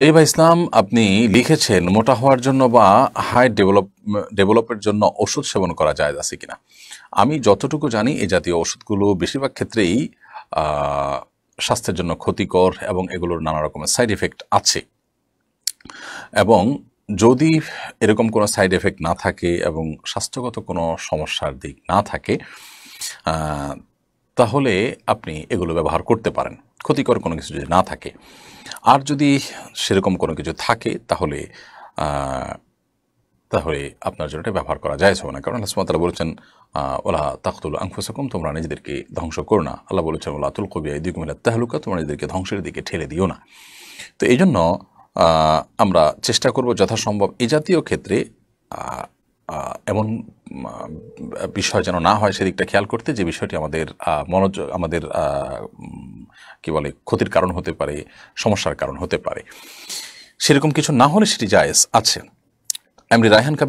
ভাই ইসলাম, আপনি লিখেছেন মোটা হওয়ার জন্য বা হাইট ডেভেলপের জন্য ওষুধ সেবন করা যায় আছে কিনা। আমি যতটুকু জানি এই জাতীয় ওষুধগুলো বেশিরভাগ ক্ষেত্রেই স্বাস্থ্যের জন্য ক্ষতিকর এবং এগুলোর নানা রকমের সাইড এফেক্ট আছে। এবং যদি এরকম কোনো সাইড এফেক্ট না থাকে এবং স্বাস্থ্যগত কোনো সমস্যার দিক না থাকে, তাহলে আপনি এগুলো ব্যবহার করতে পারেন, ক্ষতিকর কোনো কিছু যদি না থাকে। আর যদি সেরকম কোনো কিছু থাকে তাহলে তাহলে আপনার জন্য এটা ব্যবহার করা যায় হবে না। কারণ আল্লাহ সুবহানাহু ওয়া তাআলা বলেছেন, ওয়ালা তাকতুলু আনফুসাকুম, তোমরা নিজেদেরকে ধ্বংস করো না। আল্লাহ বলেছেন, ওয়ালা তুলকু বিআইদিকুম ইলা তাহলুকা, তোমরা নিজেদেরকে ধ্বংসের দিকে ঠেলে দিও না। তো এই জন্য আমরা চেষ্টা করব যথাসম্ভব এই জাতীয় ক্ষেত্রে এমন বিষয় যেন না হয় সেদিকটা খেয়াল করতে, যে বিষয়টি আমাদের মনোযোগ আমাদের কি বলে ক্ষতির কারণ হতে পারে, সমস্যার কারণ হতে পারে। সেরকম কিছু না হলে সেটি জায়েজ আছে। এমনি রায়হান কবির